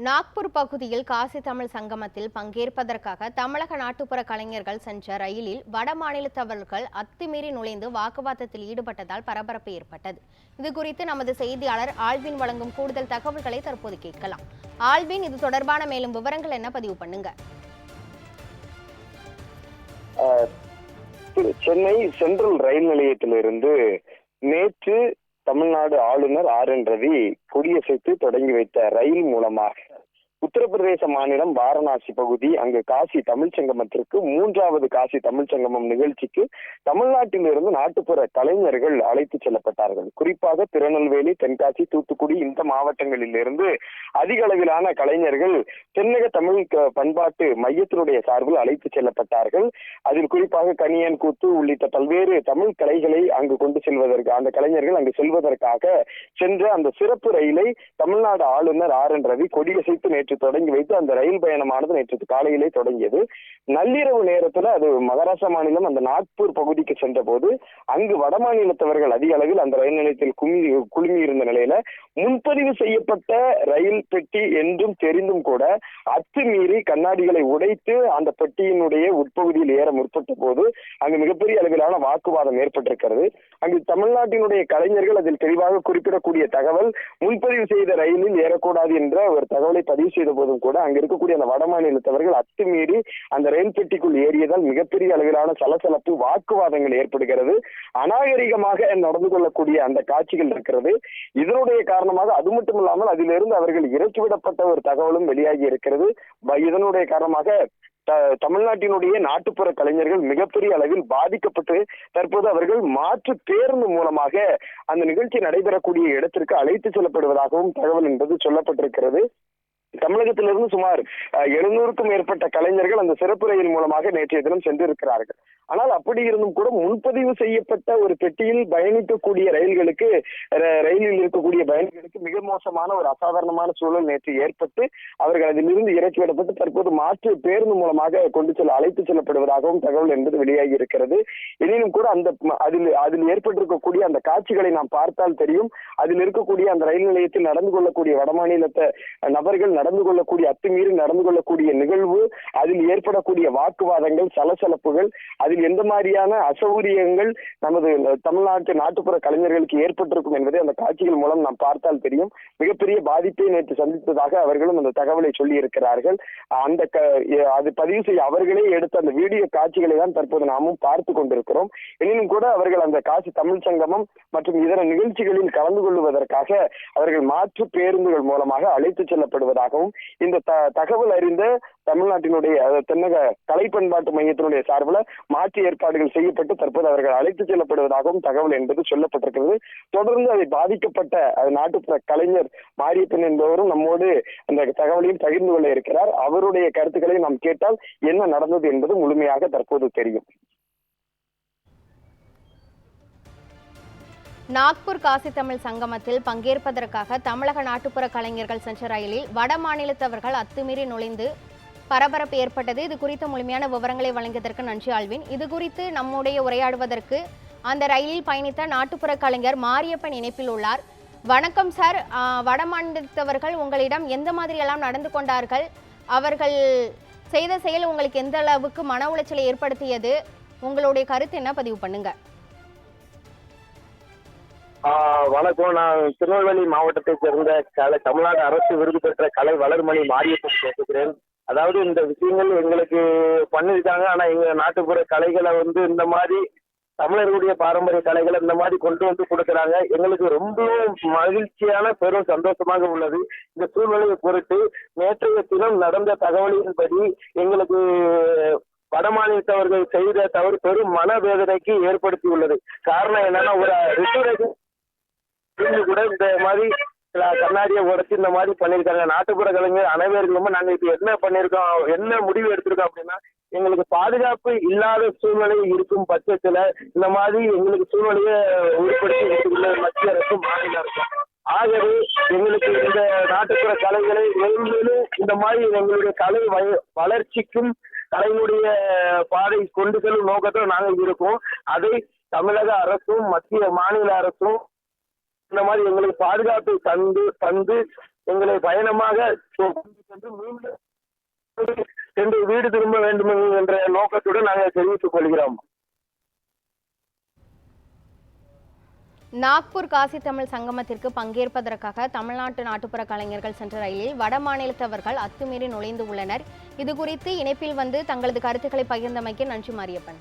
நாக்பூர் பகுதியில் காசி தமிழ் சங்கமத்தில் பங்கேற்பதற்காக தமிழக நாட்டுப்புற கலைஞர்கள் சென்ற ரயிலில் வட மாநிலத்தவர்கள் அத்துமீறி நுழைந்து வாக்குவாதத்தில் ஈடுபட்டதால் பரபரப்பு ஏற்பட்டது. இதுகுறித்து நமது செய்தியாளர் ஆல்வின் வழங்கும் கூடுதல் தகவல்களை தற்போது கேட்கலாம். ஆல்வின், இது தொடர்பான மேலும் விவரங்கள் என்ன பதிவு பண்ணுங்க. சென்னை சென்ட்ரல் ரயில் நிலையத்திலிருந்து நேற்று தமிழ்நாடு ஆளுநர் RN ரவி கொடியசைத்து தொடங்கி வைத்த ரயில் மூலமாக உத்தரப்பிரதேச மாநிலம் வாரணாசி பகுதி அங்கு காசி தமிழ் சங்கமத்திற்கு 3வது காசி தமிழ் சங்கமம் நிகழ்ச்சிக்கு தமிழ்நாட்டிலிருந்து நாட்டுப்புற கலைஞர்கள் அழைத்து செல்லப்பட்டார்கள். குறிப்பாக திருநெல்வேலி, தென்காசி, தூத்துக்குடி இந்த மாவட்டங்களில் இருந்து அதிக அளவிலான கலைஞர்கள் தென்னக தமிழ் பண்பாட்டு மையத்தினுடைய சார்பில் அழைத்து செல்லப்பட்டார்கள். அதில் குறிப்பாக கணியன் கூத்து உள்ளிட்ட பல்வேறு தமிழ் கலைகளை அங்கு கொண்டு செல்வதற்கு அந்த கலைஞர்கள் அங்கு செல்வதற்காக சென்ற அந்த சிறப்பு ரயிலை தமிழ்நாடு ஆளுநர் RN ரவி கொடியசைத்து நேற்று தொடங்கி வைத்து அந்த ரயில் பயணமானது நேற்று காலையிலே தொடங்கியது. நள்ளிரவு நேரத்தில் அது மகாராஷ்டிரா மாநிலம் அந்த நாக்பூர் பகுதிக்கு சென்ற போது அங்கு வட மாநிலத்தவர்கள் அதிக அளவில் அந்த ரயில் நிலையத்தில் குழுமி இருந்த நிலையில முன்பதிவு செய்யப்பட்ட ரயில் பெட்டி என்றும் தெரிந்தும் கூட அத்துமீறி கண்ணாடிகளை உடைத்து அந்த பெட்டியினுடைய உட்பகுதியில் ஏற முற்பட்ட போது அங்கு மிகப்பெரிய அளவிலான வாக்குவாதம் ஏற்பட்டிருக்கிறது. அங்கு தமிழ்நாட்டினுடைய கலைஞர்கள் அதில் தெளிவாக குறிப்பிடக்கூடிய தகவல், முன்பதிவு செய்த ரயிலில் ஏறக்கூடாது என்ற ஒரு தகவலை பதிவு செய்த போதும் கூட அங்க இருக்கக்கூடிய அந்த வட மாநிலத்தவர்கள் அத்துமீறி அந்த ரயில் பெட்டிக்குள் ஏறியதால் மிகப்பெரிய அளவிலான சலசலப்பு, வாக்குவாதங்கள் ஏற்படுகிறது. அநாகரிகமாக நடந்து கொள்ளக்கூடிய அந்த காட்சிகள் இருக்கிறது. இதனுடைய காரணமாக அது மட்டும் இல்லாமல் அதிலிருந்து அவர்கள் இறக்கிவிடப்பட்ட ஒரு தகவலும் வெளியாகி இருக்கிறது. இதனுடைய காரணமாக தமிழ்நாட்டினுடைய நாட்டுப்புற கலைஞர்கள் மிகப்பெரிய அளவில் பாதிக்கப்பட்டு தற்போது அவர்கள் மாற்று பேருந்து மூலமாக அந்த நிகழ்ச்சி நடைபெறக்கூடிய இடத்திற்கு அழைத்து செல்லப்படுவதாகவும் தகவல் என்பது சொல்லப்பட்டிருக்கிறது. தமிழகத்திலிருந்து சுமார் 700க்கும் மேற்பட்ட கலைஞர்கள் அந்த சிறப்பு ரயில் மூலமாக நேற்றைய தினம் சென்றிருக்கிறார்கள். ஆனால் அப்படி இருந்தும் கூட முன்பதிவு செய்யப்பட்ட ஒரு பெட்டியில் பயணிக்கக்கூடிய ரயிலில் இருக்கக்கூடிய பயணிகளுக்கு மிக மோசமான ஒரு அசாதாரணமான சூழல் நேற்று ஏற்பட்டு அவர்கள் அதிலிருந்து இறக்கிவிடப்பட்டு தற்போது மாற்று பேருந்து மூலமாக அழைத்து செல்லப்படுவதாகவும் தகவல் என்பது வெளியாகி இருக்கிறது. எனினும் கூட அதில் ஏற்பட்டிருக்கக்கூடிய அந்த காட்சிகளை நாம் பார்த்தால் தெரியும். அதில் இருக்கக்கூடிய அந்த ரயில் நிலையத்தில் நடந்து கொள்ளக்கூடிய வடமாநிலத்த நபர்கள் நடந்து கொள்ளக்கூடிய அத்துமீறி நடந்து கொள்ளக்கூடிய நிகழ்வு, அதில் ஏற்படக்கூடிய வாக்குவாதங்கள், சலசலப்புகள், அதில் எந்த மாதிரியான அசௌகரியங்கள் நமது தமிழ்நாட்டு நாட்டுப்புற கலைஞர்களுக்கு ஏற்பட்டிருக்கும் என்பதை அந்த காட்சிகள் மூலம் நாம் பார்த்தால் தெரியும். மிகப்பெரிய பாதிப்பை நேற்று சந்தித்ததாக அவர்களும் அந்த தகவலை சொல்லி இருக்கிறார்கள். அது பதிவு செய்ய அவர்களே எடுத்த அந்த வீடியோ காட்சிகளை தான் தற்போது நாமும் பார்த்து கொண்டிருக்கிறோம். எனினும் கூட அவர்கள் அந்த காசி தமிழ் சங்கமம் மற்றும் இதர நிகழ்ச்சிகளில் கலந்து கொள்வதற்காக அவர்கள் மாற்று பேருந்துகள் மூலமாக அழைத்து செல்லப்படுவதாக இந்த தகவல் அறிந்த தமிழ்நாட்டினுடைய தென்னக கலை பண்பாட்டு மையத்தினுடைய சார்பில் மாற்று ஏற்பாடுகள் செய்யப்பட்டு தற்போது அவர்கள் அழைத்து செல்லப்படுவதாகவும் தகவல் என்பது சொல்லப்பட்டிருக்கிறது. தொடர்ந்து அதை பாதிக்கப்பட்ட நாட்டுப்புற கலைஞர் மாரியப்பன் என்பவரும் நம்மோடு அந்த தகவலையும் பகிர்ந்து கொள்ள இருக்கிறார். அவருடைய கருத்துக்களை நாம் கேட்டால் என்ன நடந்தது என்பது முழுமையாக தற்போது தெரியும். நாக்பூர் காசி தமிழ் சங்கமத்தில் பங்கேற்பதற்காக தமிழக நாட்டுப்புற கலைஞர்கள் சென்ற ரயிலில் வட மாநிலத்தவர்கள் அத்துமீறி நுழைந்து பரபரப்பு ஏற்பட்டது. இது குறித்த முழுமையான விவரங்களை வழங்கியதற்கு நன்றி ஆல்வின். இது குறித்து நம்முடைய உரையாடுவதற்கு அந்த ரயிலில் பயணித்த நாட்டுப்புற கலைஞர் மாரியப்பன் இணைப்பில் உள்ளார். வணக்கம் சார். வட மாநிலத்தவர்கள் உங்களிடம் எந்த மாதிரி எல்லாம் நடந்து கொண்டார்கள்? அவர்கள் செய்த செயல் உங்களுக்கு எந்த அளவுக்கு மன உளைச்சலை ஏற்படுத்தியது? உங்களுடைய கருத்து என்ன, பதிவு பண்ணுங்க. வணக்கம். நான் திருநெல்வேலி மாவட்டத்தை சேர்ந்த தமிழ்நாடு அரசு விருது பெற்ற கலை வளர்மணி மாரியப்பன் பேசுகிறேன். அதாவது இந்த விஷயங்கள் எங்களுக்கு பண்ணிருக்காங்க. ஆனா எங்க நாட்டுப்புற கலைகளை இந்த மாதிரி தமிழர்களுடைய பாரம்பரிய கலைகளை இந்த மாதிரி கொண்டு வந்து கொடுக்குறாங்க. எங்களுக்கு ரொம்பவும் மகிழ்ச்சியான பெரும் சந்தோஷமாக உள்ளது. இந்த சூழ்நிலையை பொறுத்து நேற்றைய தினம் நடந்த தகவலின்படி எங்களுக்கு வட மாநிலத்தவர்கள் செய்த தவறு பெரும் மனவேதனைக்கு ஏற்படுத்தி உள்ளது. காரணம் என்னன்னா, ஒரு ரிசர்வேஷன் கூட இந்த மாதிரி கண்ணாடியை உடைச்சு இந்த மாதிரி பண்ணியிருக்காங்க. நாட்டுப்புற கலைஞர் அனைவர்களும் நாங்க இப்ப என்ன பண்ணிருக்கோம், என்ன முடிவு எடுத்திருக்கோம் அப்படின்னா, எங்களுக்கு பாதுகாப்பு இல்லாத சூழ்நிலை இருக்கும் பட்சத்துல இந்த மாதிரி எங்களுக்கு சூழ்நிலையை உருப்படுத்தி மத்திய அரசு, மாநில அரசும். ஆகவே எங்களுக்கு இந்த நாட்டுப்புற கலைகளை மேலும் இந்த மாதிரி எங்களுடைய கலை வளர்ச்சிக்கும் கலைஞருடைய பாதை கொண்டு செல்லும் நோக்கத்தில் நாங்கள் இருக்கோம். அதை தமிழக அரசும் மத்திய மாநில அரசும் இந்த மாதிரி எங்களுக்கு பாதுகாப்பை தந்து எங்களை பயணமாக சென்று மீண்டும் சென்று வீடு திரும்ப வேண்டும் என்ற நோக்கத்துடன் நாங்கள் தெரிவித்துக் கொள்கிறோம். நாக்பூர் காசி தமிழ் சங்கமத்திற்கு பங்கேற்பதற்காக தமிழ்நாட்டு நாட்டுப்புற கலைஞர்கள் சென்ற ரயிலில் வட மாநிலத்தவர்கள் அத்துமீறி நுழைந்து உள்ளனர். இது குறித்து இணைப்பில் வந்து தங்களது கருத்துக்களை பகிர்ந்தமைக்கு நன்றி மாரியப்பன்.